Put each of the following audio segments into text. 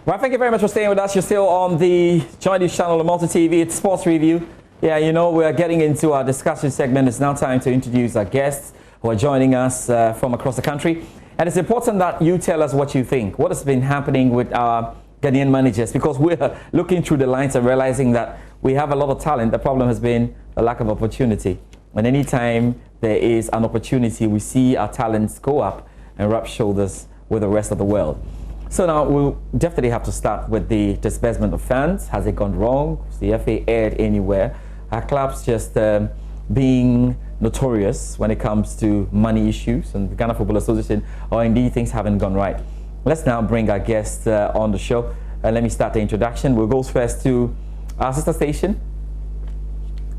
Well, thank you very much for staying with us. You're still on the Joynews channel, the Multi TV. It's Sports Review. Yeah, you know, we're getting into our discussion segment. It's now time to introduce our guests who are joining us from across the country. And it's important that you tell us what you think. What has been happening with our Ghanaian managers? Because we're looking through the lines and realizing that we have a lot of talent. The problem has been a lack of opportunity. And anytime there is an opportunity, we see our talents go up and rub shoulders with the rest of the world. So now we'll definitely have to start with the disbursement of funds. Has it gone wrong? Is the FA aired anywhere? Are clubs just being notorious when it comes to money issues and the Ghana Football Association, or indeed things haven't gone right? Let's now bring our guest on the show. Let me start the introduction. We'll go first to our sister station,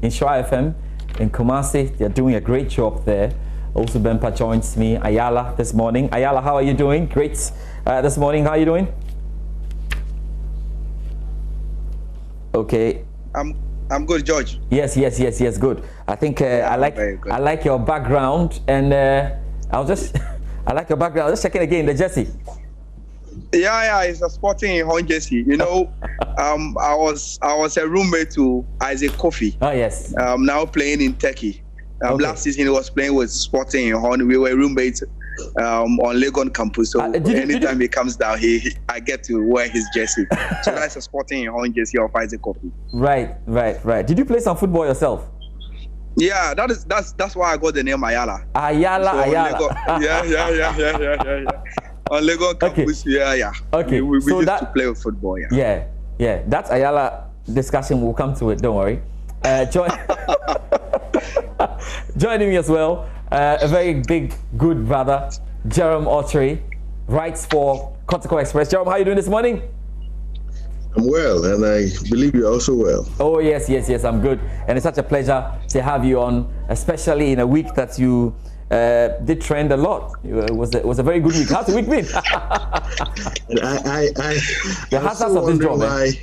Insure FM in Kumasi. They're doing a great job there. Also, Bempa joins me, Ayala, this morning. Ayala, how are you doing? Great this morning. How are you doing? Okay. I'm good, George. Yes, good. I think I like your background, and I like your background. Just checking again the jersey. Yeah, it's a Sporting Horn jersey. You know, I was a roommate to Isaac Kofi. Oh yes. Now playing in Turkey. Okay. Last season he was playing with Sporting Horn. We were roommates on Legon campus. So anytime he comes down, I get to wear his jersey. So that's a Sporting Horn jersey of Isaac Kofi. Right. Did you play some football yourself? Yeah, that's why I got the name Ayala. Ayala. Yeah. On Legon campus, yeah. Okay, we used to play with football, yeah. That's Ayala discussion. We'll come to it. Don't worry. Joining me as well, a very big, good brother, Jerome Autry, writes for Kotoko Express. Jerome, how are you doing this morning? I'm well, and I believe you're also well. Oh, yes, I'm good. And it's such a pleasure to have you on, especially in a week that you did trend a lot. It was a very good week. How's the week been? The hazards of this job. Why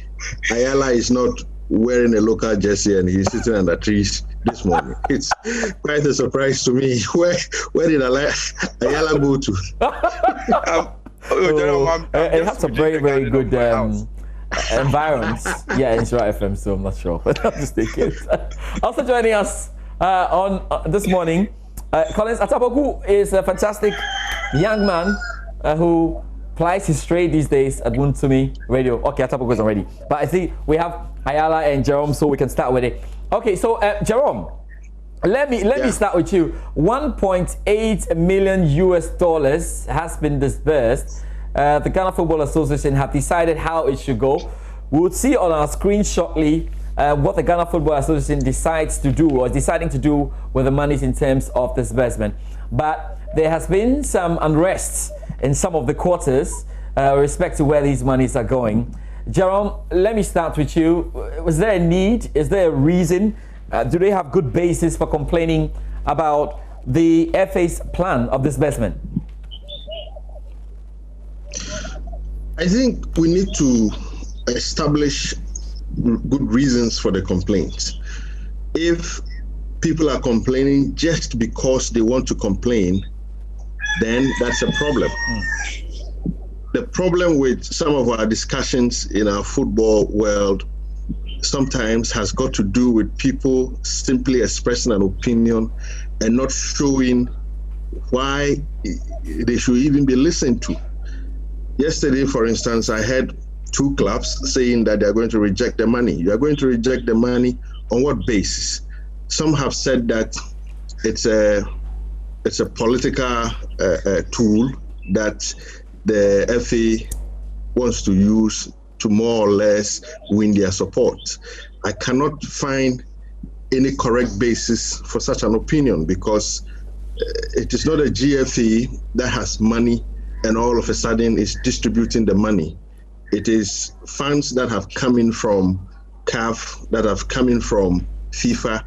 Ayala is not wearing a local jersey and he's sitting under trees this morning. It's quite a surprise to me. Where did Ayala go to? It has a very good environment. Yeah, it's right FM, so I'm not sure. But I'm just thinking. Also joining us on this morning, Collins Ataboku is a fantastic young man who plies his trade these days at Wuntumi Radio. Okay, Ataboku is already. But I see we have Ayala and Jerome, so we can start with it. Okay, so Jerome, let me start with you. $1.8 million has been disbursed. The Ghana Football Association have decided how it should go. We'll see on our screen shortly what the Ghana Football Association decides to do or is deciding to do with the monies in terms of disbursement. But there has been some unrest in some of the quarters with respect to where these monies are going. Jerome, let me start with you. Was there a need? Is there a reason? Do they have good basis for complaining about the FA's plan of disbursement? I think we need to establish good reasons for the complaints. If people are complaining just because they want to complain, then that's a problem. The problem with some of our discussions in our football world sometimes has got to do with people simply expressing an opinion and not showing why they should even be listened to. Yesterday, for instance, I heard two clubs saying that they are going to reject the money. You are going to reject the money on what basis? Some have said that it's a political tool that the FA wants to use to more or less win their support. I cannot find any correct basis for such an opinion because it is not a GFA that has money and all of a sudden is distributing the money. It is funds that have come in from CAF, that have come in from FIFA,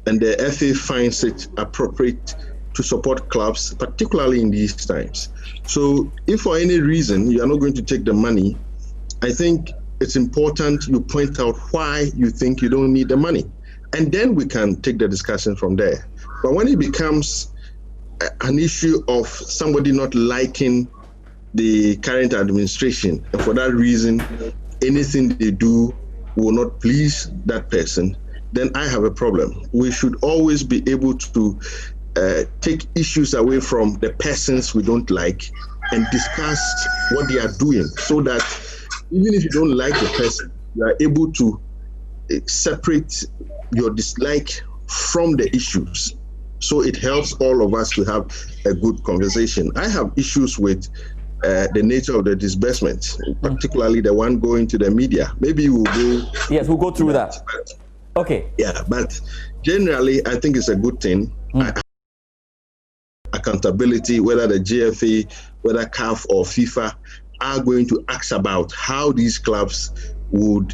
and the FA finds it appropriate to support clubs, particularly in these times. So if for any reason you are not going to take the money, I think it's important you point out why you think you don't need the money. And then we can take the discussion from there. But when it becomes an issue of somebody not liking the current administration. And for that reason, anything they do will not please that person, then I have a problem. We should always be able to take issues away from the persons we don't like and discuss what they are doing, so that even if you don't like the person, you are able to separate your dislike from the issues. So it helps all of us to have a good conversation. I have issues with the nature of the disbursement, particularly the one going to the media. Maybe we'll go. Yes, we'll go through that. Okay. Yeah, but generally, I think it's a good thing. Accountability, whether the GFA, whether CAF or FIFA are going to ask about how these clubs would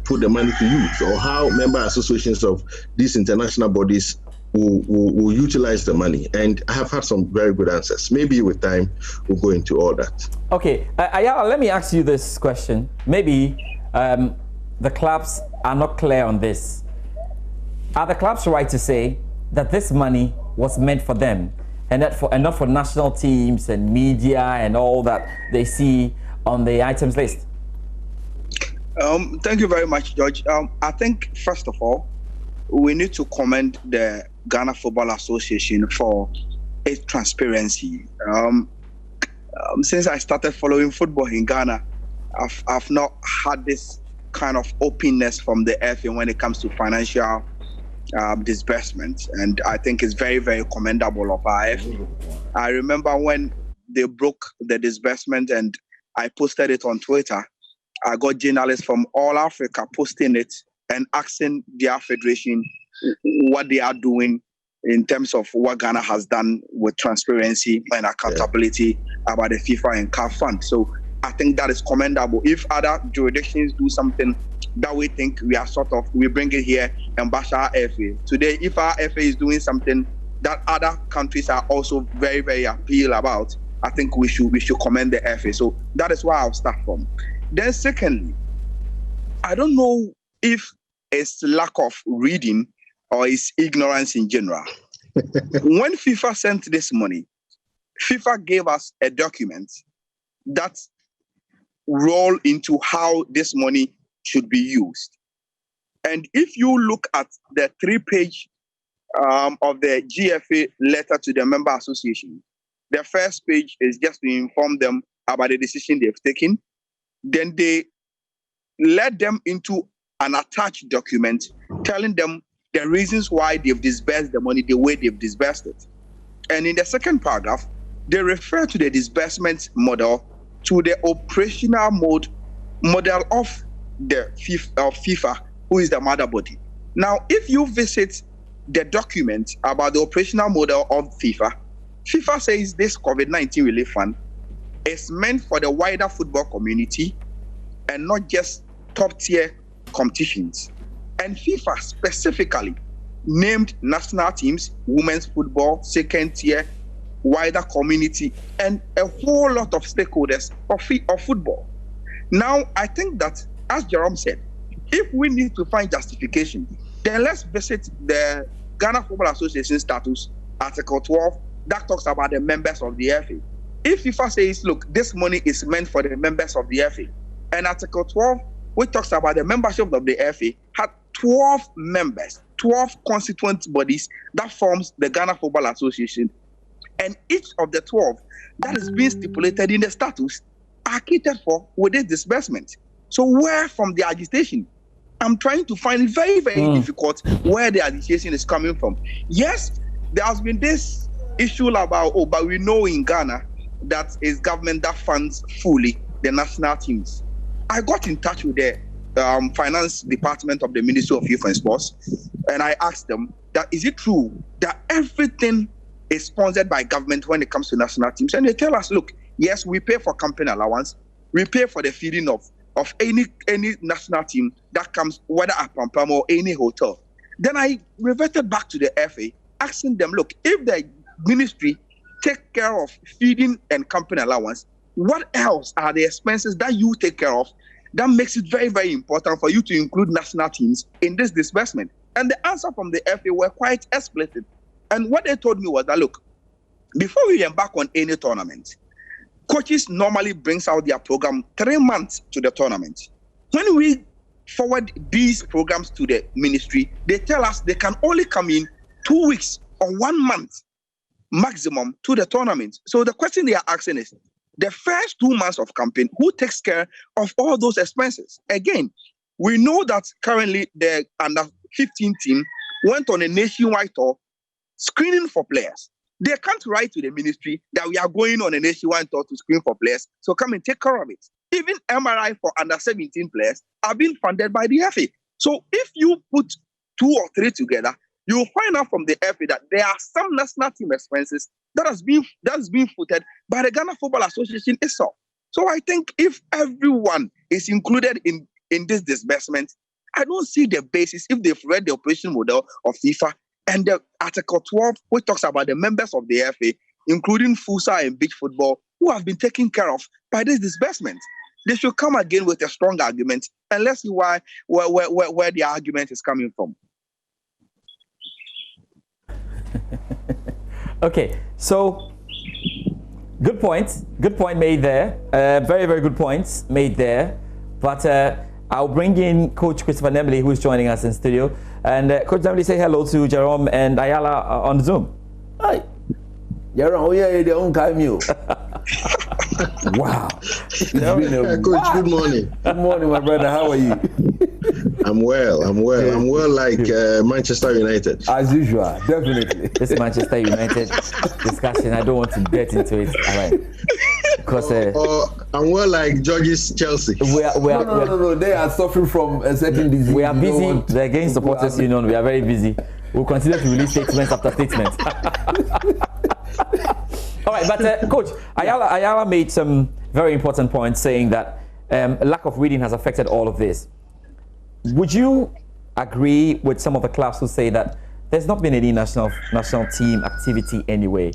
put the money to use, or how member associations of these international bodies will utilize the money. And I have had some very good answers. Maybe with time, we'll go into all that. Okay. Ayala, let me ask you this question. Maybe the clubs are not clear on this. Are the clubs right to say that this money was meant for them and not for national teams and media and all that they see on the items list? Thank you very much, George. I think, first of all, we need to commend the Ghana Football Association for its transparency. Since I started following football in Ghana, I've not had this kind of openness from the FA when it comes to financial disbursement, and I think it's very, very commendable of our FA. I remember when they broke the disbursement and I posted it on Twitter, I got journalists from all Africa posting it and asking their federation what they are doing in terms of what Ghana has done with transparency and accountability about the FIFA and CAF fund. So I think that is commendable. If other jurisdictions do something that we think we bring it here and bash our FA. Today, if our FA is doing something that other countries are also very, very appeal about, I think we should commend the FA. So that is where I'll start from. Then secondly, I don't know if it's lack of reading or it's ignorance in general. When FIFA sent this money, FIFA gave us a document that roll into how this money should be used. And if you look at the 3-page of the GFA letter to the member association, the first page is just to inform them about the decision they've taken. Then they led them into an attached document telling them the reasons why they've disbursed the money the way they've disbursed it. And in the second paragraph, they refer to the disbursement model to the operational model of the FIFA, who is the mother body. Now, if you visit the document about the operational model of FIFA, FIFA says this COVID-19 relief fund is meant for the wider football community and not just top-tier competitions. And FIFA specifically named national teams, women's football, second-tier, wider community, and a whole lot of stakeholders of football. Now, I think that, as Jerome said, if we need to find justification, then let's visit the Ghana Football Association Statutes, Article 12, that talks about the members of the FA. If FIFA says, look, this money is meant for the members of the FA, and Article 12, which talks about the membership of the FA, had 12 members, 12 constituent bodies that forms the Ghana Football Association, and each of the 12 that is being stipulated in the statutes are catered for with this disbursement. So where from the agitation? I'm trying to find it very, very difficult where the agitation is coming from. Yes, there has been this issue about, but we know in Ghana that it's government that funds fully the national teams. I got in touch with the finance department of the Ministry of Youth and Sports, and I asked them that, is it true that everything is sponsored by government when it comes to national teams? And they tell us, look, yes, we pay for campaign allowance, we pay for the feeding of any national team that comes, whether at Pampam or any hotel. Then I reverted back to the FA, asking them, look, if the ministry take care of feeding and campaign allowance, what else are the expenses that you take care of that makes it very, very important for you to include national teams in this disbursement? And the answer from the FA were quite explicit. And what they told me was that, look, before we embark on any tournament, coaches normally brings out their program 3 months to the tournament. When we forward these programs to the ministry, they tell us they can only come in 2 weeks or 1 month maximum to the tournament. So the question they are asking is, the first 2 months of campaign, who takes care of all those expenses? Again, we know that currently the under 15 team went on a nationwide tour screening for players. They can't write to the ministry that we are going on a nationwide tour to screen for players, so come and take care of it. Even MRI for under 17 players are being funded by the FA. So if you put 2 or 3 together, you'll find out from the FA that there are some national team expenses that has been footed by the Ghana Football Association itself. So I think if everyone is included in this disbursement, I don't see the basis if they've read the operation model of FIFA and the Article 12, which talks about the members of the FA, including futsal and beach football, who have been taken care of by this disbursement. They should come again with a strong argument, and let's see where the argument is coming from. Okay, so good point made there. Very, very good points made there. But I'll bring in Coach Christopher Nemley, who is joining us in studio. And Coach Nemley, say hello to Jerome and Ayala on Zoom. Hi. Jerome, yeah, they don't call me. Wow. Coach, good morning. Good morning, my brother. How are you? I'm well. I'm well like Manchester United. As usual, definitely. This Manchester United discussion, I don't want to get into it. All right. Because I'm well like George's Chelsea. No. They are suffering from a certain disease. We are busy. The Against Supporters Union, we are very busy. We'll continue to release statements after statements. All right, but Coach, Ayala made some very important points saying that lack of reading has affected all of this. Would you agree with some of the clubs who say that there's not been any national team activity anyway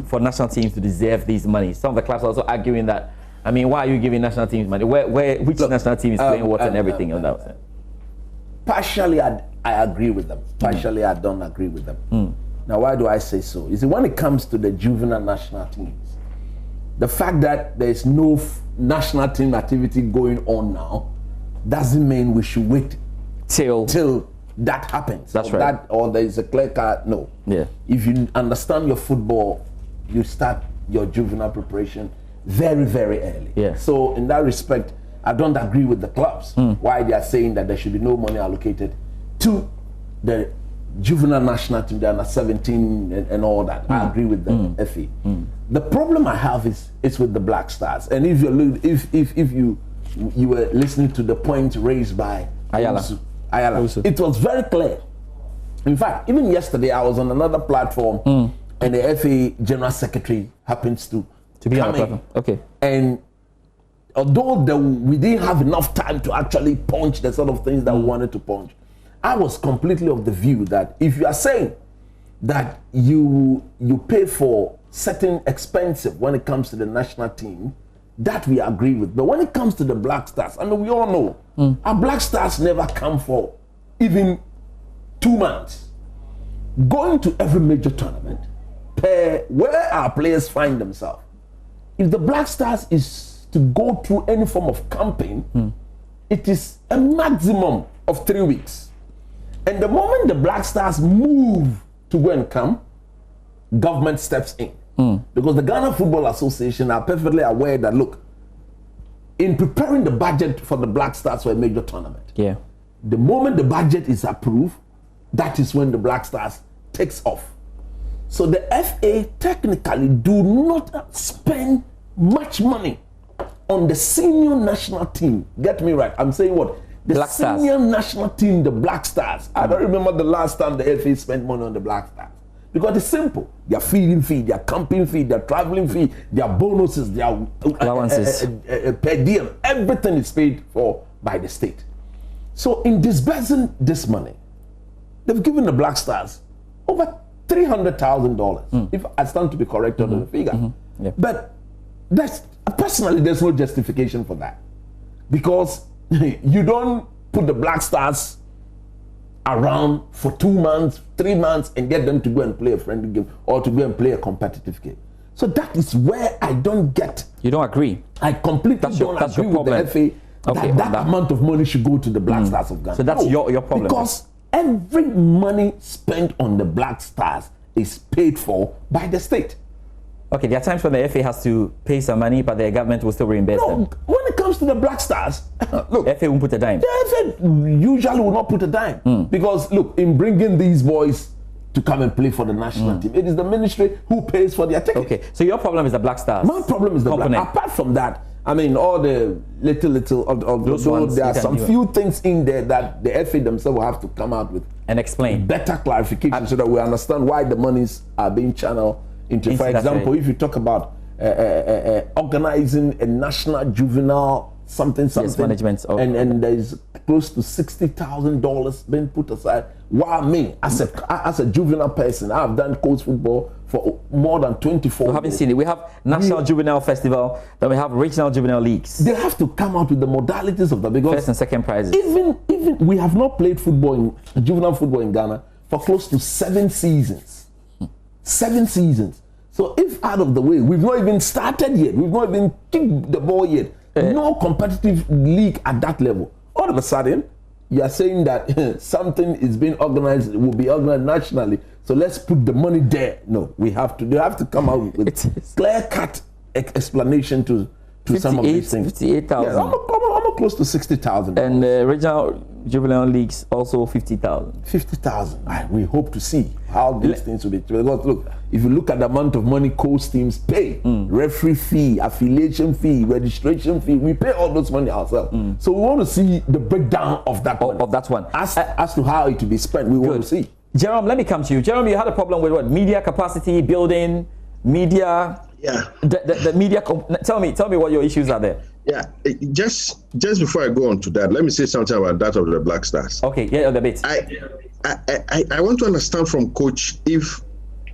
for national teams to deserve these money? Some of the clubs are also arguing that, I mean, why are you giving national teams money? Which national team is playing what and everything on that? Partially, I agree with them. Partially, I don't agree with them. Now, why do I say so? You see, when it comes to the juvenile national teams, the fact that there is no national team activity going on now doesn't mean we should wait till that happens. That's right. Or there is a clear cut. No. Yeah. If you understand your football, you start your juvenile preparation very, very early. Yeah. So in that respect, I don't agree with the clubs why they are saying that there should be no money allocated to the juvenile national team, the under 17 and all that. I agree with the FA. The problem I have is with the Black Stars. And if you were listening to the point raised by Ayala, it was very clear. In fact, even yesterday I was on another platform and the FA General Secretary happens to be on the come platform. Okay. And although we didn't have enough time to actually punch the sort of things that we wanted to punch, I was completely of the view that if you are saying that you pay for certain expensive when it comes to the national team, that we agree with. But when it comes to the Black Stars, I mean, we all know our Black Stars never come for even 2 months. Going to every major tournament, where our players find themselves, if the Black Stars is to go through any form of campaign, it is a maximum of 3 weeks. And the moment the Black Stars move to go and come, government steps in. Because the Ghana Football Association are perfectly aware that, look, in preparing the budget for the Black Stars for a major tournament, the moment the budget is approved, that is when the Black Stars takes off. So the FA technically do not spend much money on the senior national team. Get me right. I'm saying what? The Black senior Stars. National team, the Black Stars. I don't remember the last time the FA spent money on the Black Stars. Because it's simple. Their feeding fee, their camping fee, their traveling fee, their bonuses, their allowances, per diem, everything is paid for by the state. So in disbursing this money, they've given the Black Stars over $300,000, if I stand to be correct on the figure. Yeah. But personally, there's no justification for that. Because you don't put the Black Stars around for 2 months, 3 months, and get them to go and play a friendly game or to go and play a competitive game. So that is where I don't get. You don't agree? I completely don't agree with the FA that amount of money should go to the Black Stars of Ghana. So that's your problem. Because every money spent on the Black Stars is paid for by the state. Okay, there are times when the FA has to pay some money, but the government will still reimburse them. When it comes to the Black Stars, look, FA won't put a dime. The FA usually will not put a dime. Because, look, in bringing these boys to come and play for the national team, it is the ministry who pays for their ticket. Okay, so your problem is the Black Stars. My problem is the Black. Apart from that, I mean, all the little of those ones, there are some few things in there that the FA themselves will have to come out with and explain better clarification so that we understand why the monies are being channeled into. For example, if you talk about organizing a national juvenile something management and there's close to $60,000 being put aside. While me, as a juvenile person, I've done coach football for more than 24 years. We haven't seen it. We have National Juvenile Festival, then we have Regional Juvenile Leagues. They have to come out with the modalities of that, because first and second prizes. Even we have not played football juvenile football in Ghana for close to 7 seasons. 7 seasons. So if out of the way, we've not even started yet, we've not even kicked the ball yet, no competitive league at that level. All of a sudden, you are saying that something is being organized, will be organized nationally, so let's put the money there. No, they have to come out with clear-cut explanation to some of these things. 58,000. Yeah, I'm close to 60,000. And regional juvenile leagues also 50,000. 50,000. We hope to see how these things will be. Because look, if you look at the amount of money coach teams pay, referee fee, affiliation fee, registration fee, we pay all those money ourselves. So we want to see the breakdown of that money. Of that one. As to how it will be spent, we want to see. Jerome, let me come to you. Jerome, you had a problem with what? Media capacity building, media. Yeah. The media. Tell me what your issues are there. Yeah. Just before I go on to that, let me say something about that of the Black Stars. Okay. Yeah, the bit. I want to understand from Coach if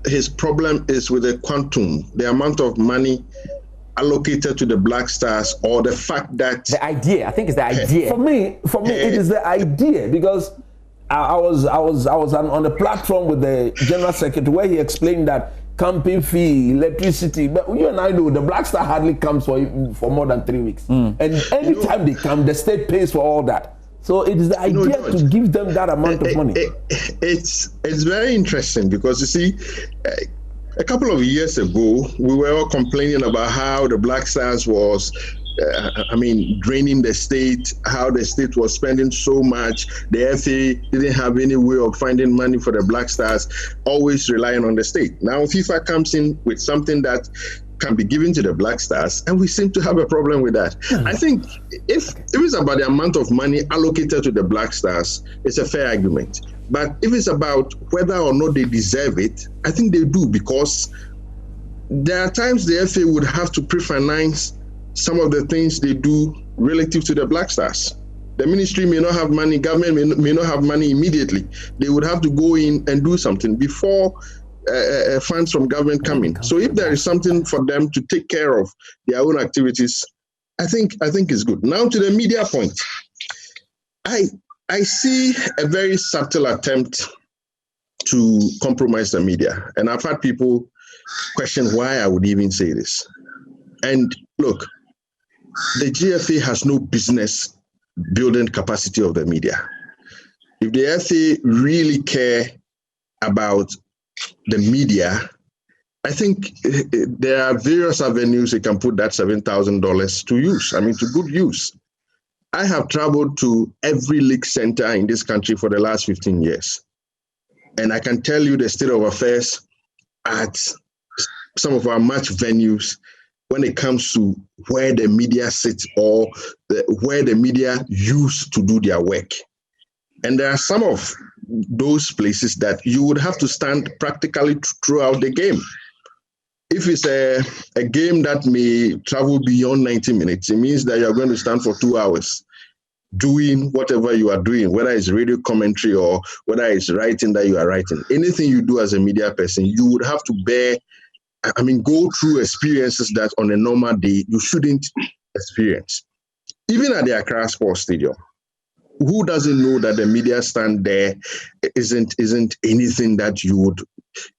his problem is with the quantum, the amount of money allocated to the Black Stars, or the fact that the idea. I think it's the idea. For me, it is the idea, because I was on the platform with the General Secretary where he explained that camping fee, electricity, but you and I know the Black Star hardly comes for more than 3 weeks. And anytime they come, the state pays for all that. So it is the idea to give them that amount of money. It's very interesting, because you see, a couple of years ago, we were all complaining about how the Black Stars was draining the state, how the state was spending so much. The FA didn't have any way of finding money for the Black Stars, always relying on the state. Now FIFA comes in with something that can be given to the Black Stars, and we seem to have a problem with that. I think if it's about the amount of money allocated to the Black Stars, it's a fair argument. But if it's about whether or not they deserve it, I think they do, because there are times the FA would have to pre-finance some of the things they do relative to the Black Stars. The ministry may not have money, government may not have money immediately. They would have to go in and do something before funds from government come in. So if there is something for them to take care of their own activities, I think it's good. Now to the media point. I see a very subtle attempt to compromise the media. And I've had people question why I would even say this. And look, the GFA has no business building capacity of the media. If the FA really care about the media, I think there are various avenues you can put that $7,000 to use, to good use. I have traveled to every league center in this country for the last 15 years. And I can tell you the state of affairs at some of our match venues when it comes to where the media sits, or where the media used to do their work. And there are some of those places that you would have to stand practically throughout the game. If it's a game that may travel beyond 90 minutes, it means that you're going to stand for 2 hours doing whatever you are doing, whether it's radio commentary or whether it's writing that you are writing. Anything you do as a media person, you would have to go through experiences that on a normal day you shouldn't experience. Even at the Accra Sports Stadium, who doesn't know that the media stand there isn't anything that you would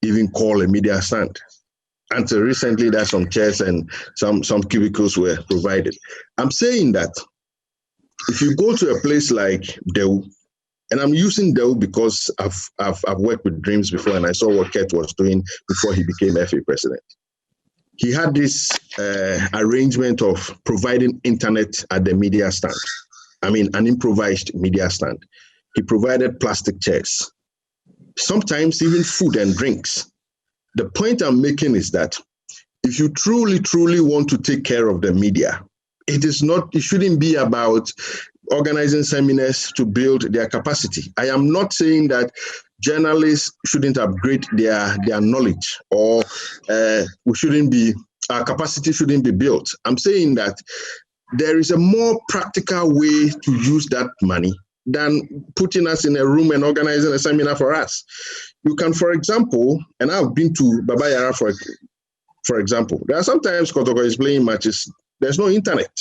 even call a media stand? until recently that some chairs and some cubicles were provided. I'm saying that if you go to a place like Deu, and I'm using Deu because I've worked with Dreams before, and I saw what Kurt was doing before he became FA president. He had this arrangement of providing internet at the media stand. I mean, an improvised media stand. He provided plastic chairs, sometimes even food and drinks. The point I'm making is that if you truly want to take care of the media, it shouldn't be about organizing seminars to build their capacity. I am not saying that journalists shouldn't upgrade their knowledge, or our capacity shouldn't be built. I'm saying that there is a more practical way to use that money than putting us in a room and organizing a seminar for us. You can, for example, and I've been to Baba Yara for example, there are sometimes Kotoko is playing matches, there's no internet.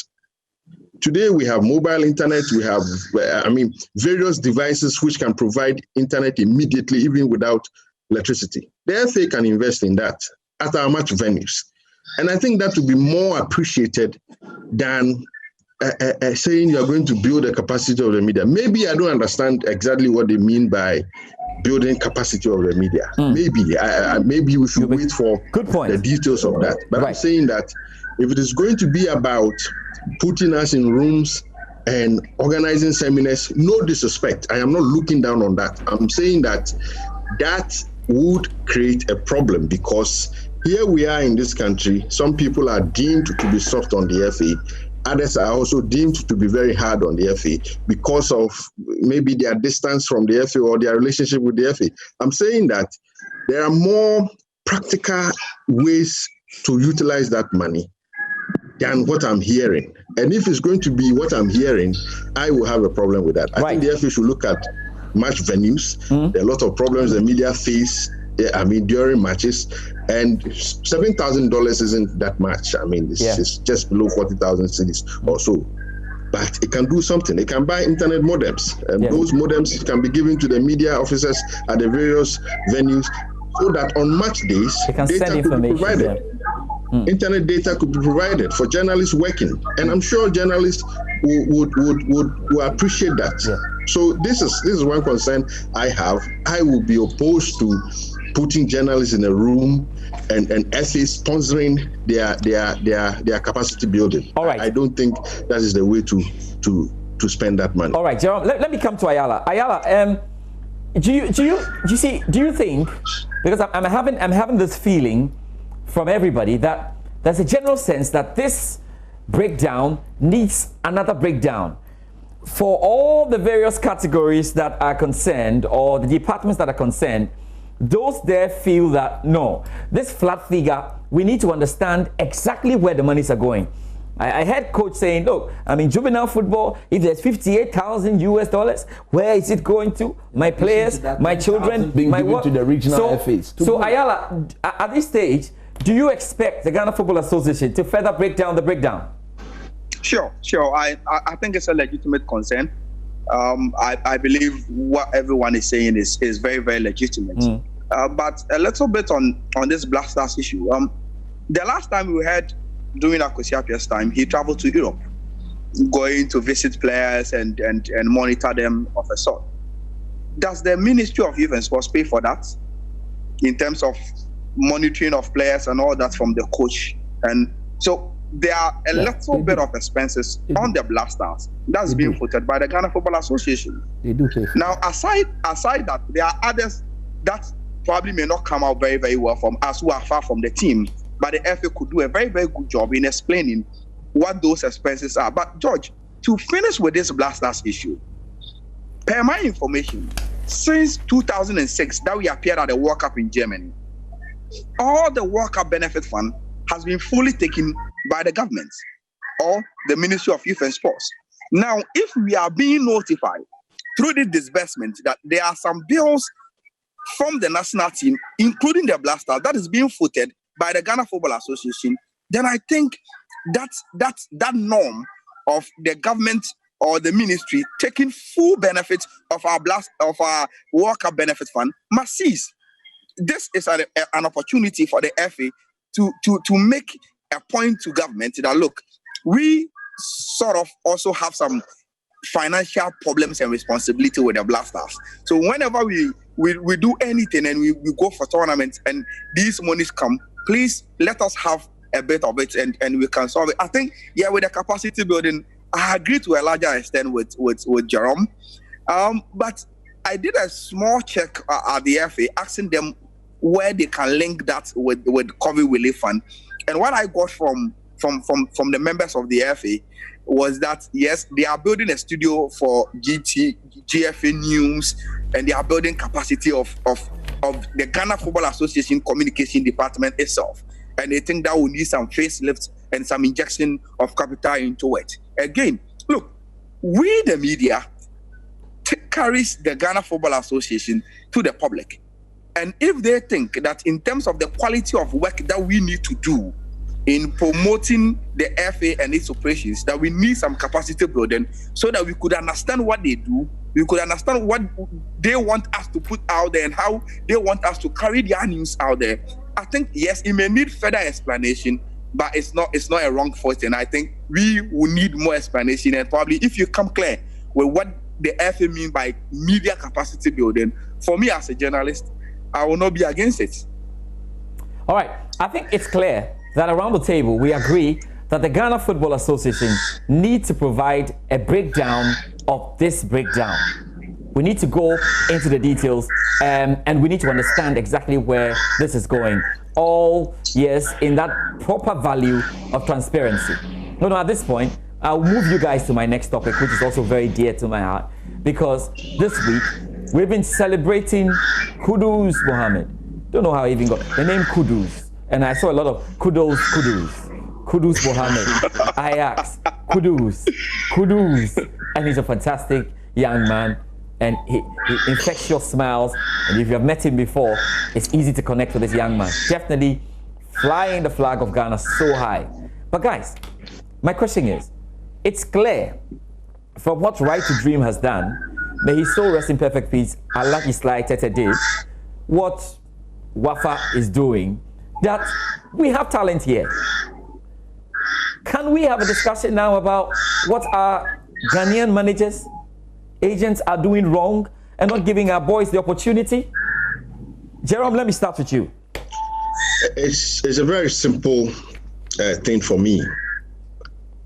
Today we have mobile internet, we have, various devices which can provide internet immediately, even without electricity. The FA can invest in that at our match venues. And I think that would be more appreciated than saying you're going to build the capacity of the media. Maybe I don't understand exactly what they mean by building capacity of the media. Maybe we should wait for the details of that. But I'm saying that if it is going to be about putting us in rooms and organizing seminars, no disrespect, I am not looking down on that. I'm saying that would create a problem, because here we are in this country, some people are deemed to be soft on the FA. Others are also deemed to be very hard on the FA because of maybe their distance from the FA or their relationship with the FA. I'm saying that there are more practical ways to utilize that money than what I'm hearing. And if it's going to be what I'm hearing, I will have a problem with that. I think the FA should look at match venues. There are a lot of problems the media face during matches, and $7,000 isn't that much. It's just below 40,000 cedis or so. But it can do something. It can buy internet modems, and those modems can be given to the media officers at the various venues, so that on match days, data could be provided. Internet data could be provided for journalists working, and I'm sure journalists would appreciate that. So this is one concern I have. I will be opposed to putting journalists in a room and FA sponsoring their capacity building. All right. I don't think that is the way to spend that money. All right, Jerome. Let me come to Ayala. Ayala, do you think, because I'm having this feeling from everybody that there's a general sense that this breakdown needs another breakdown for all the various categories that are concerned, or the departments that are concerned. Those there feel that no, this flat figure, we need to understand exactly where the monies are going. I heard coach saying, look, juvenile football, if there's $58,000 where is it going to? My players, my children, my work. To the regional FAs. So Ayala, at this stage, do you expect the Ghana Football Association to further break down the breakdown? Sure. I think it's a legitimate concern. I believe what everyone is saying is very, very legitimate. But a little bit on this Black Stars issue. The last time we had, during Akosiapia's time, he traveled to Europe, going to visit players and monitor them of a sort. Does the Ministry of Youth and Sports pay for that, in terms of monitoring of players and all that from the coach? And so there are a little bit of expenses on the Black Stars that's being footed by the Ghana Football Association. They do pay for now, aside that, there are others that probably may not come out very, very well from us who are far from the team, but the FA could do a very, very good job in explaining what those expenses are. But George, to finish with this Black Stars issue, per my information, since 2006 that we appeared at the World Cup in Germany, all the World Cup benefit fund has been fully taken by the government or the Ministry of Youth and Sports. Now, if we are being notified through the disbursement that there are some bills from the national team, including the Black Stars, that is being footed by the Ghana Football Association, then I think that norm of the government or the ministry taking full benefit of our World Cup benefit fund must cease. This is an opportunity for the FA to make a point to government that, look, we sort of also have some financial problems and responsibility with the Black Stars. So whenever we do anything and we go for tournaments and these monies come, please let us have a bit of it and we can solve it. I think, with the capacity building, I agree to a larger extent with Jerome. But I did a small check at the FA, asking them where they can link that with COVID relief fund. And what I got from the members of the FA was that, yes, they are building a studio for GFA News, and they are building capacity of the Ghana Football Association communication department itself. And they think that will need some facelift and some injection of capital into it. Again, look, we, the media, carries the Ghana Football Association to the public. And if they think that in terms of the quality of work that we need to do in promoting the FA and its operations, that we need some capacity building so that we could understand what they do, we could understand what they want us to put out there and how they want us to carry their news out there, I think, yes, it may need further explanation, but it's not a wrong point. And I think we will need more explanation. And probably if you come clear with what the FA mean by media capacity building, for me as a journalist, I will not be against it. All right. I think it's clear that around the table we agree that the Ghana Football Association needs to provide a breakdown of this breakdown. We need to go into the details and we need to understand exactly where this is going. All, yes, in that proper value of transparency. No, at this point, I'll move you guys to my next topic, which is also very dear to my heart, because this week we've been celebrating Kudus Mohammed. Don't know how I even got the name Kudus. And I saw a lot of Kudus Mohammed, Ajax, Kudus. And he's a fantastic young man. And he infectious smiles. And if you have met him before, it's easy to connect with this young man. Definitely flying the flag of Ghana so high. But guys, my question is, it's clear from what Right to Dream has done, may he so rest in perfect peace, Allah Islai Tete did, what Wafa is doing, that we have talent here. Can we have a discussion now about what our Ghanaian managers, agents are doing wrong and not giving our boys the opportunity? Jerome, let me start with you. It's a very simple thing for me.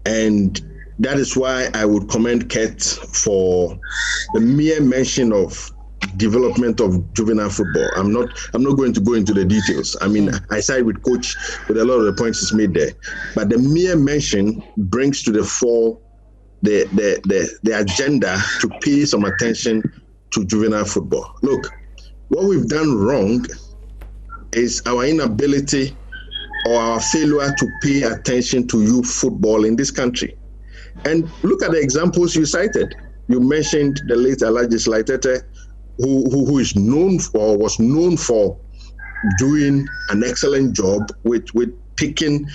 And that is why I would commend Kurt for the mere mention of development of juvenile football. I'm not going to go into the details. I mean, I side with Coach with a lot of the points he's made there. But the mere mention brings to the fore the agenda to pay some attention to juvenile football. Look, what we've done wrong is our inability or our failure to pay attention to youth football in this country. And look at the examples you cited. You mentioned the late Alhaji Slaitete, who is known for, was known for doing an excellent job with picking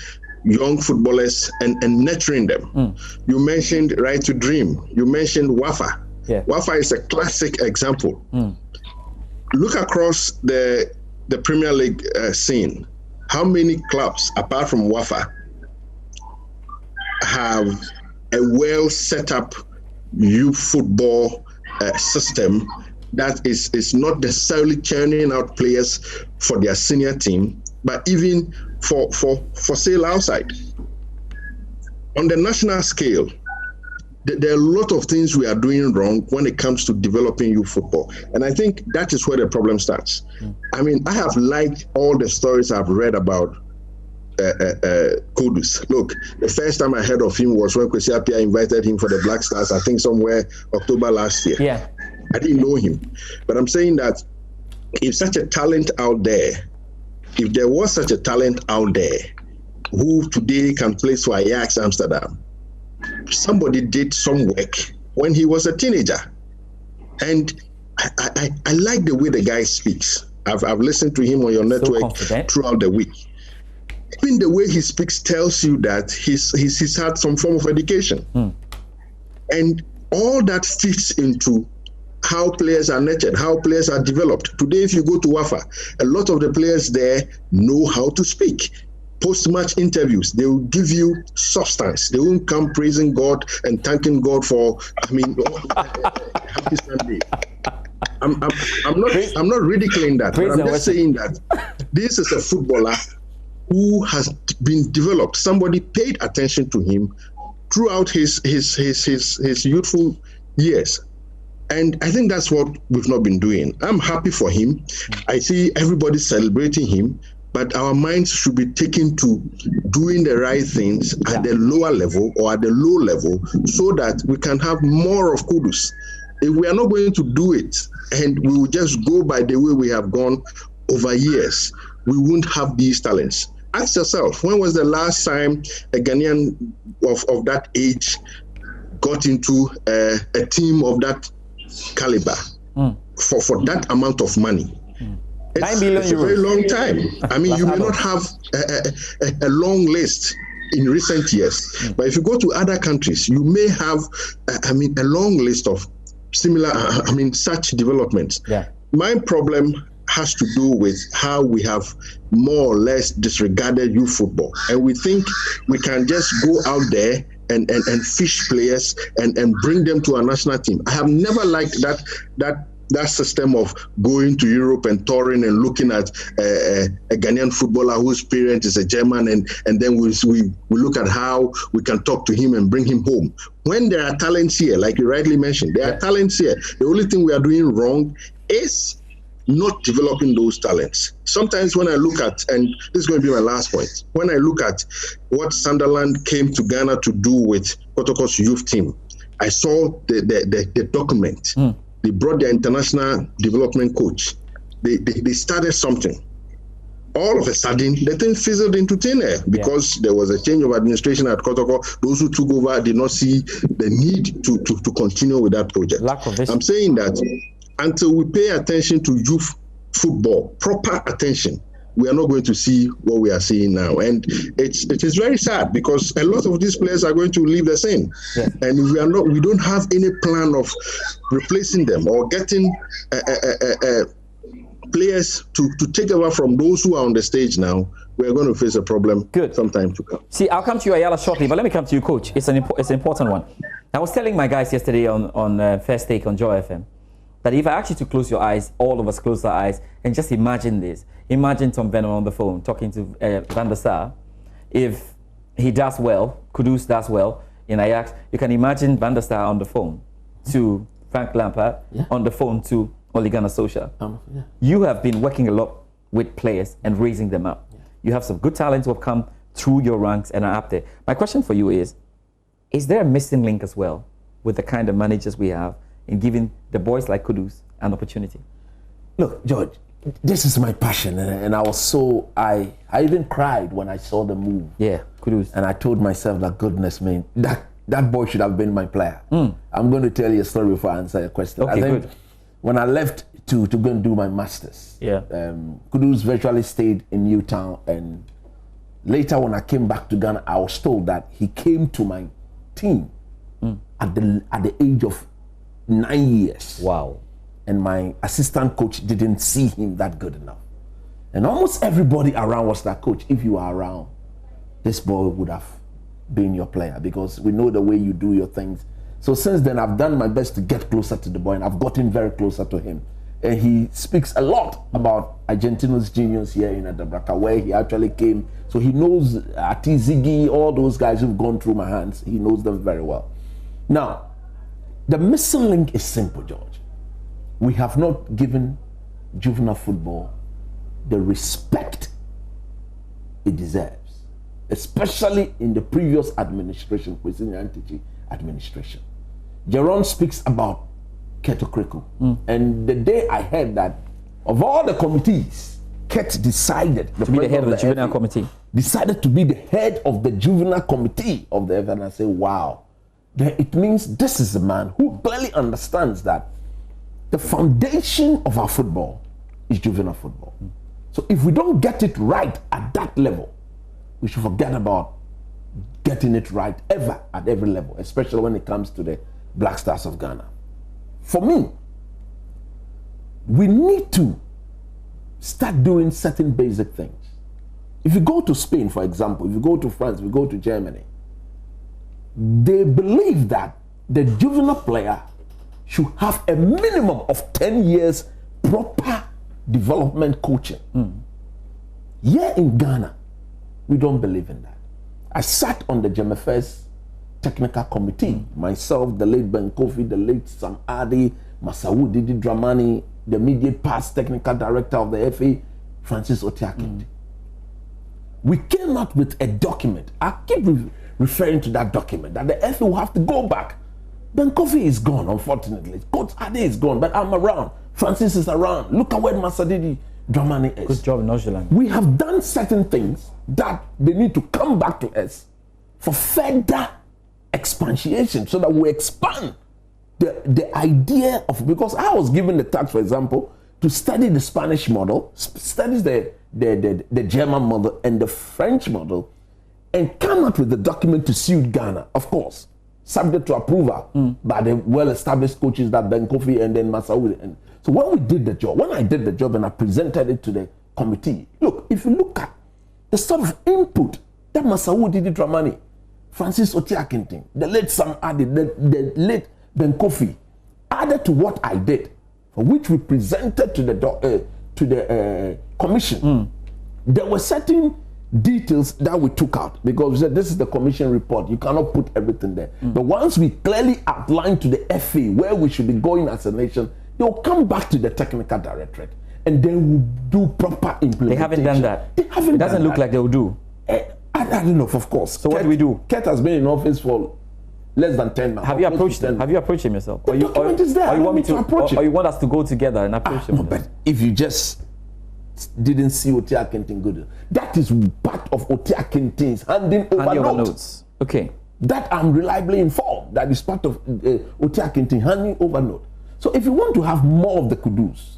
young footballers and nurturing them. You mentioned Right to Dream. You mentioned Wafa. Yeah. Wafa is a classic example. Look across the Premier League scene. How many clubs, apart from Wafa, have a well set up youth football system that is not necessarily churning out players for their senior team, but even for sale outside? On the national scale, there are a lot of things we are doing wrong when it comes to developing youth football. And I think that is where the problem starts. I mean, I have liked all the stories I've read about Kudus. Look, the first time I heard of him was when Kwesi Appiah invited him for the Black Stars, I think somewhere October last year. Yeah. I didn't know him. But I'm saying that if such a talent out there, if there was such a talent out there who today can play for Ajax Amsterdam, somebody did some work when he was a teenager. And I like the way the guy speaks. I've listened to him on your network throughout the week. Even the way he speaks tells you that he's had some form of education. And all that fits into how players are nurtured, how players are developed. Today, if you go to Wafa, a lot of the players there know how to speak. post-match interviews, they will give you substance. They won't come praising God and thanking God for, happy Sunday. I'm not ridiculing that, but I'm just saying that this is a footballer who has been developed. Somebody paid attention to him throughout his youthful years. And I think that's what we've not been doing. I'm happy for him. I see everybody celebrating him, but our minds should be taken to doing the right things at the lower level or at the low level so that we can have more of kudos. If we are not going to do it and we will just go by the way we have gone over years, we won't have these talents. Ask yourself, when was the last time a Ghanaian of that age got into a team of that caliber for that amount of money? It's a very long time. I mean, you may not have a long list in recent years, but if you go to other countries, you may have, a long list of similar, such developments. Yeah. My problem has to do with how we have more or less disregarded youth football, and we think we can just go out there and fish players and bring them to our national team. I have never liked that system of going to Europe and touring and looking at a Ghanaian footballer whose parent is a German, and then we look at how we can talk to him and bring him home. When there are talents here, like you rightly mentioned, there are talents here. The only thing we are doing wrong is not developing those talents. Sometimes when I look at, and this is going to be my last point, when I look at what Sunderland came to Ghana to do with Kotoko's youth team, I saw the document. They brought their international development coach. They started something. All of a sudden, the thing fizzled into thin air because there was a change of administration at Kotoko. Those who took over did not see the need to continue with that project. Lack of vision. I'm saying that until we pay attention to youth football, proper attention, we are not going to see what we are seeing now. And it is very sad because a lot of these players are going to leave the same. Yeah. And we don't have any plan of replacing them or getting players to take over from those who are on the stage now. We are going to face a problem sometime to come. See, I'll come to you, Ayala, shortly, but let me come to you, Coach. It's an important one. I was telling my guys yesterday on First Take on Joy FM that if I asked you to close your eyes, all of us close our eyes, and just imagine this. Imagine Tom Venom on the phone talking to Van der Sar. If he does well, Kudus does well in Ajax, you can imagine Van der Sar on the phone to Frank Lampard, on the phone to Ole Gunnar Solskjaer. You have been working a lot with players and raising them up. You have some good talents who have come through your ranks and are up there. My question for you is there a missing link as well with the kind of managers we have in giving the boys like Kudus an opportunity? Look, George, this is my passion, and I even cried when I saw the move. Yeah, Kudus. And I told myself that, goodness, man, that boy should have been my player. I'm going to tell you a story before I answer your question. Okay, I think good. When I left to go and do my masters, Kudus virtually stayed in Newtown, and later when I came back to Ghana, I was told that he came to my team at the age of 9 years. Wow. And my assistant coach didn't see him that good enough. And almost everybody around was like, coach, if you are around, this boy would have been your player because we know the way you do your things. So since then, I've done my best to get closer to the boy, and I've gotten very closer to him. And he speaks a lot about Argentinos Juniors here in Adabraka, where he actually came. So he knows Ati Ziggy, all those guys who've gone through my hands. He knows them very well. Now, the missing link is simple, George. We have not given juvenile football the respect it deserves, especially in the previous administration, within the Antichi administration. Jerome speaks about Keto Kriku. And the day I heard that, of all the committees, Ket decided to be the head of the juvenile committee. Decided to be the head of the juvenile committee of the FA, and I say, wow. Then it means this is a man who clearly understands that the foundation of our football is juvenile football. So if we don't get it right at that level, we should forget about getting it right ever at every level, especially when it comes to the Black Stars of Ghana. For me, we need to start doing certain basic things. If you go to Spain, for example, if you go to France, if you go to Germany, they believe that the juvenile player should have a minimum of 10 years proper development coaching. Here in Ghana, we don't believe in that. I sat on the GMFS technical committee, myself, the late Ben Kofi, the late Sam Adi, Masawu Didi Dramani, the immediate past technical director of the FA, Francis Otiakindi. We came up with a document. I keep referring to that document, that the FA will have to go back. Ben Kofi is gone, unfortunately. Coach Adi is gone, but I'm around. Francis is around. Look at where Masadidi Dramani is. Good job, Nojalan. We have done certain things that they need to come back to us for further expansion, so that we expand the idea of, because I was given the task, for example, to study the Spanish model, study the German model and the French model, and come up with the document to suit Ghana, of course, subject to approval by the well-established coaches that Ben Kofi and then Masaudi. And so when we did the job, when I did the job and I presented it to the committee, look, if you look at the sort of input that Masaudi Didi Dramani, Francis Otiakintin, the late Sam Adi, the late Ben Kofi, added to what I did, for which we presented to the commission, there were certain details that we took out, because we said this is the commission report, you cannot put everything there. But once we clearly outlined to the FA where we should be going as a nation, they'll come back to the technical directorate and then we'll do proper implementation. They haven't done that. They haven't. It doesn't look like they'll do. I don't know, of course. So what do we do? Ket has been in office for less than 10 months. Have you approached them? Have you approached him yourself? The document is there. Or you want me to approach him? Or you want us to go together and approach him? No, but if you just didn't see Otiakintin good, that is part of Otiakintin's handing over notes. Okay. That I'm reliably informed. That is part of Otiakintin handing over note. So if you want to have more of the kudus,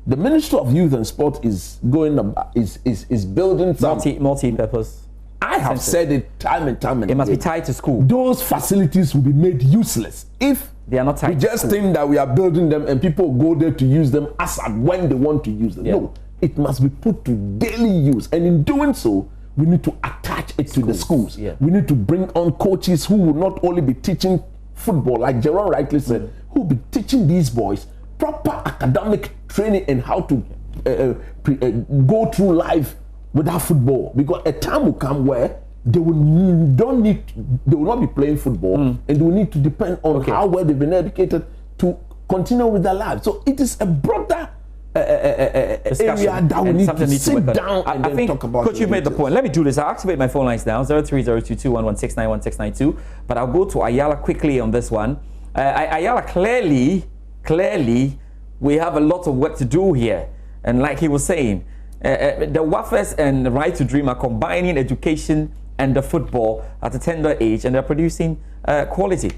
the Ministry of Youth and Sport is going about, is building some multi-purpose. I have said it time and time again. It must be tied to school. Those facilities will be made useless if they are not tied. We just think that we are building them and people go there to use them as and when they want to use them. Yeah. No, it must be put to daily use, and in doing so, we need to attach it to the schools. Yeah. We need to bring on coaches who will not only be teaching football, like Jerome rightly said, who will be teaching these boys proper academic training and how to go through life without football, because a time will come where they will not be playing football, and they will need to depend on how well they've been educated to continue with their lives. So it is a broader area that we need to sit down and then talk about. Coach, you made the point. Let me do this. I'll activate my phone lines now, 03022116911692. But I'll go to Ayala quickly on this one. Ayala, clearly, we have a lot of work to do here. And like he was saying, the Wafers and the Right to Dream are combining education and the football at a tender age, and they're producing quality.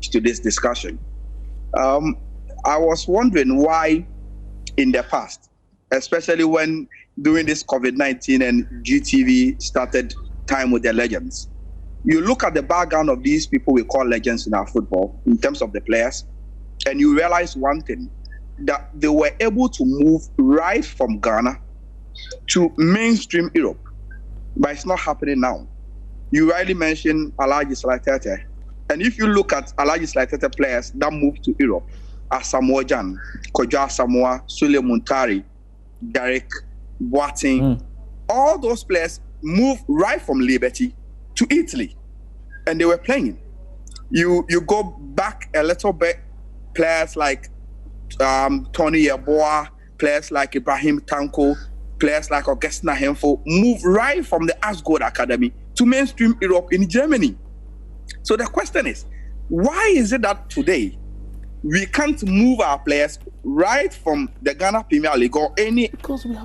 To this discussion, I was wondering why in the past, especially when during this COVID-19 and GTV started Time with the Legends, you look at the background of these people we call legends in our football in terms of the players, and you realize one thing, that they were able to move right from Ghana to mainstream Europe, but it's not happening now. You rightly mentioned Alhaji Salatete, and if you look at Alhaji Salatete players that moved to Europe, Asamoah Gyan, Kojo Asamoah, Sule Muntari, Derek Boateng, all those players moved right from Liberty to Italy, and they were playing. You go back a little bit, players like Tony Yeboah, players like Ibrahim Tanko, players like Augustin Ahemfo move right from the Asgard Academy to mainstream Europe in Germany. So the question is, why is it that today we can't move our players right from the Ghana Premier League or any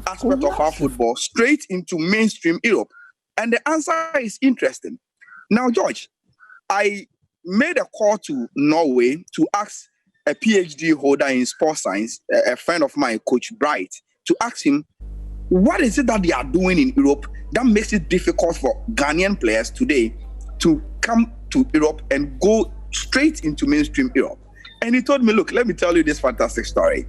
aspect of our football straight into mainstream Europe? And the answer is interesting. Now, George, I made a call to Norway to ask a PhD holder in sports science, a friend of mine, Coach Bright, to ask him, what is it that they are doing in Europe that makes it difficult for Ghanaian players today to come to Europe and go straight into mainstream Europe? And he told me, look, let me tell you this fantastic story.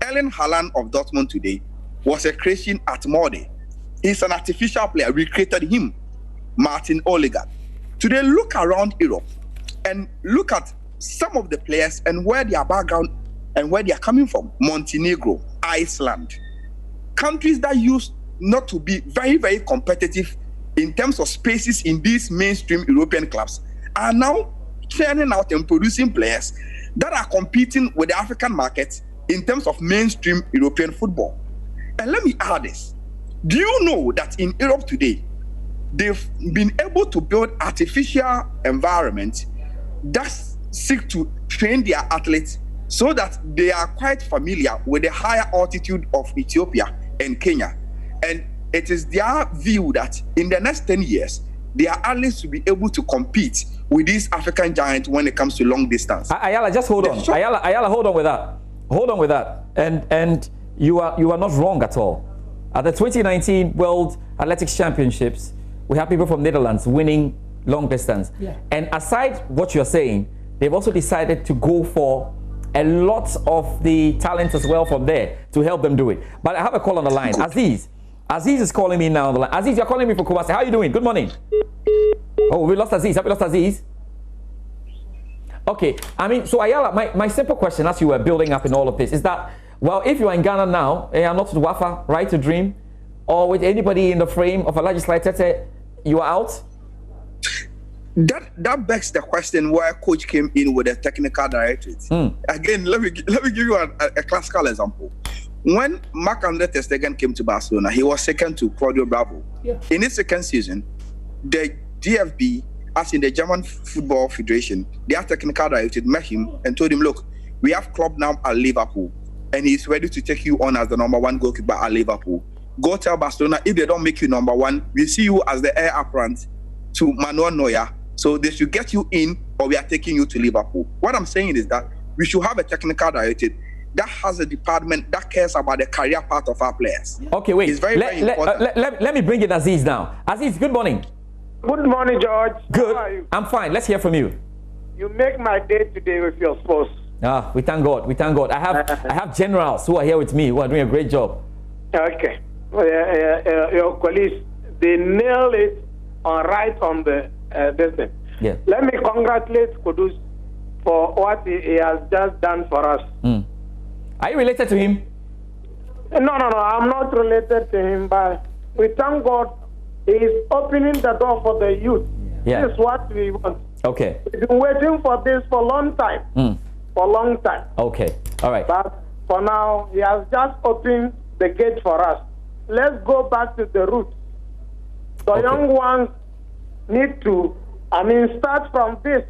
Erling Haaland of Dortmund today was a creation at Molde. He's an artificial player. We created him, Martin Odegaard. Today, look around Europe and look at some of the players and where their background and where they are coming from. Montenegro, Iceland, countries that used not to be very, very competitive in terms of spaces in these mainstream European clubs are now churning out and producing players that are competing with the African market in terms of mainstream European football. And let me add this. Do you know that in Europe today, they've been able to build artificial environments that seek to train their athletes so that they are quite familiar with the higher altitude of Ethiopia and Kenya. And it is their view that in the next 10 years, their athletes will be able to compete with these African giants when it comes to long distance. Ayala, just hold on. Ayala, hold on with that. Hold on with that. And you are not wrong at all. At the 2019 World Athletics Championships, we have people from Netherlands winning long distance. Yeah. And aside what you're saying, they've also decided to go for a lot of the talent as well from there to help them do it. But I have a call on the line. Good. Aziz is calling me now on the line. Aziz, you're calling me from Kumasi. How are you doing? Good morning. Oh, we lost Aziz. Have we lost Aziz? Okay. I mean, so Ayala, my simple question as you were building up in all of this is that, well, if you are in Ghana now, and you are not with Wafa, right to dream, or with anybody in the frame of a legislator, you are out? That begs the question where coach came in with a technical directorate. Again, let me give you a classical example. When Marc-Andre ter Stegen came to Barcelona, he was second to Claudio Bravo. Yeah. In his second season, the DFB, as in the German Football Federation, their technical director met him and told him, look, we have club now at Liverpool, and he's ready to take you on as the number one goalkeeper at Liverpool. Go tell Barcelona, if they don't make you number one, we see you as the heir apparent to Manuel Neuer. So they should get you in, or we are taking you to Liverpool. What I'm saying is that we should have a technical director that has a department that cares about the career part of our players. Okay, wait. It's very important. Let me bring in Aziz now. Aziz, good morning. Good morning, George. Good. How are you? I'm fine. Let's hear from you. You make my day today with your sports. We thank God. We thank God. I have generals who are here with me who are doing a great job. Okay. Your colleagues, they nail it right on the business. Yeah. Let me congratulate Kudus for what he has just done for us. Are you related to him? No, I'm not related to him, but we thank God he is opening the door for the youth. Yeah. This is what we want. Okay. We've been waiting for this for a long time. For a long time. Okay. All right. But for now, he has just opened the gate for us. Let's go back to the roots. The young ones need to, start from this.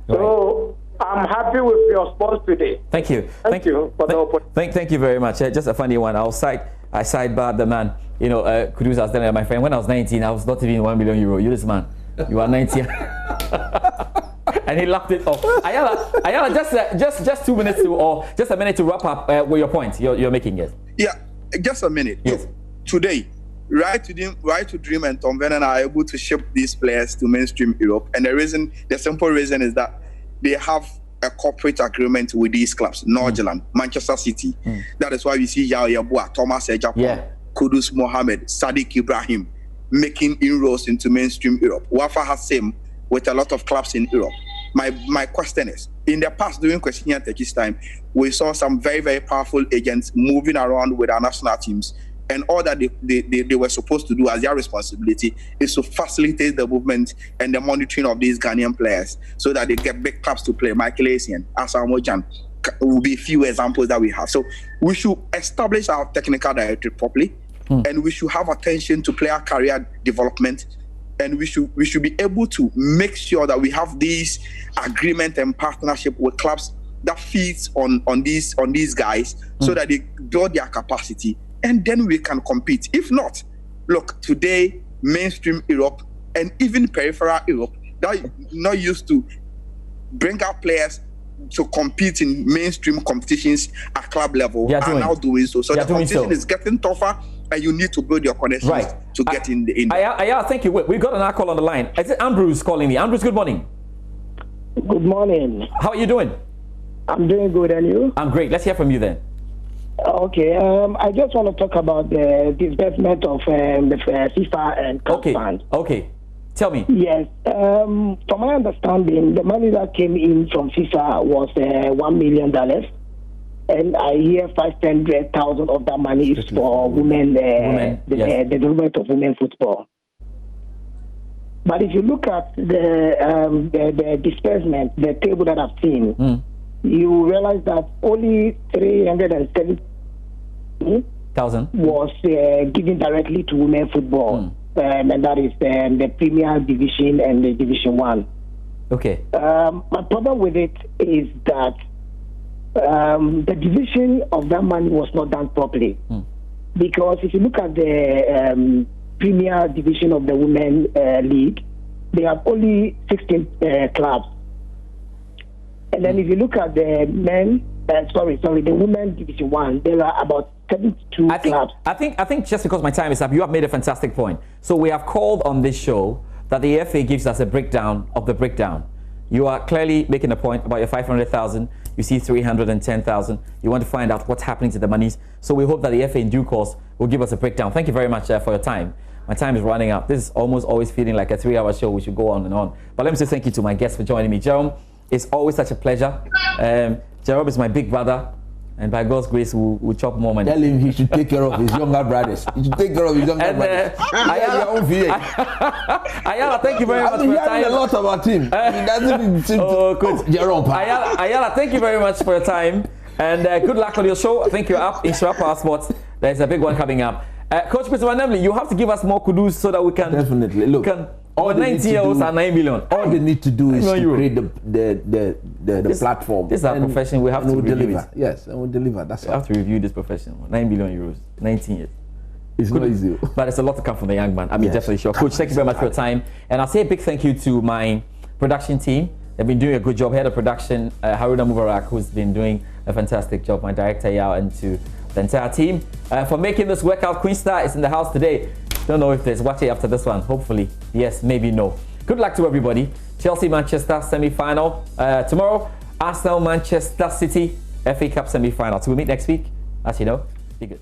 So I'm happy with your sports today. Thank you. Thank you for the opportunity. Thank you very much. Just a funny one. I sidebar the man. You know, Kudus was telling my friend, when I was 19, I was not even €1 million. You this man, you are 19. And he laughed it off. Ayala, just 2 minutes or just a minute to wrap up with your point you're making. Yes. Yeah, just a minute. Yes. Today, Right to Dream and Tom Vernon are able to ship these players to mainstream Europe, and the simple reason is that they have a corporate agreement with these clubs: Northern, Manchester City. That is why we see Yao Yabua, Thomas Ejapon, Kudus Mohammed, Sadiq Ibrahim making inroads into mainstream Europe. Wafa has same with a lot of clubs in Europe. My question is, in the past, during Kwesinia Techi's time, we saw some very, very powerful agents moving around with our national teams, and all that they were supposed to do as their responsibility is to facilitate the movement and the monitoring of these Ghanaian players so that they get big clubs to play. Michael Essien, Asamoah will be few examples that we have. So we should establish our technical directorate properly, and we should have attention to player career development, and we should be able to make sure that we have these agreement and partnership with clubs that feeds on these guys so that they build their capacity, and then we can compete. If not, look, today mainstream Europe and even peripheral Europe that not used to bring out players to compete in mainstream competitions at club level are now doing so. So the competition is getting tougher, and you need to build your connections to get in the. Thank you. We got another call on the line. Is it Ambrose calling me? Ambrose, good morning. Good morning. How are you doing? I'm doing good, and you? I'm great. Let's hear from you then. Okay, I just want to talk about the disbursement of the FIFA and CAF fund. Okay, tell me. Yes, from my understanding, the money that came in from FIFA was $1 million, and I hear 500,000 of that money is for women, the development of women football. But if you look at the disbursement, the table that I've seen, you realize that only 370,000 was given directly to women football, and that is the Premier Division and the Division 1. Okay. My problem with it is that the division of that money was not done properly. Because if you look at the Premier Division of the Women League, they have only 16 clubs. And then if you look at the men, the Women Division 1, there are about 72 clubs. I think just because my time is up, you have made a fantastic point. So we have called on this show that the FA gives us a breakdown of the breakdown. You are clearly making a point about your 500,000. You see 310,000. You want to find out what's happening to the monies. So we hope that the FA in due course will give us a breakdown. Thank you very much for your time. My time is running out. This is almost always feeling like a 3-hour show. We should go on and on. But let me say thank you to my guests for joining me. Jerome, it's always such a pleasure. Jerome is my big brother. And by God's grace, we'll chop more money. Tell him he should take care of his younger brothers. He should take care of his younger brothers. Ayala, thank you very much for your time. A lot about him. He doesn't seem good. Jerome. Ayala, thank you very much for your time. And good luck on your show. I think you're up in Shra Passports. There's a big one coming up. Coach Christopher Nemley, you have to give us more kudos so that we can... Definitely. Look. All 90-year-olds are 9 million. All they need to do is to create the platform. This is our profession. We have to deliver. It. Yes, and we'll deliver. That's we have to review this profession. 9 billion euros, 19 years. It's not easy. But it's a lot to come from the young man. I mean, definitely sure. Coach, thank you very much for your time. And I'll say a big thank you to my production team. They've been doing a good job. Head of production, Haruna Mubarak, who's been doing a fantastic job. My director, Yao, and to the entire team for making this work out. Queen Star is in the house today. Don't know if there's watching after this one. Hopefully, yes, maybe no. Good luck to everybody. Chelsea-Manchester semi-final. Tomorrow, Arsenal-Manchester City FA Cup semi-final. So we'll meet next week. As you know, be good.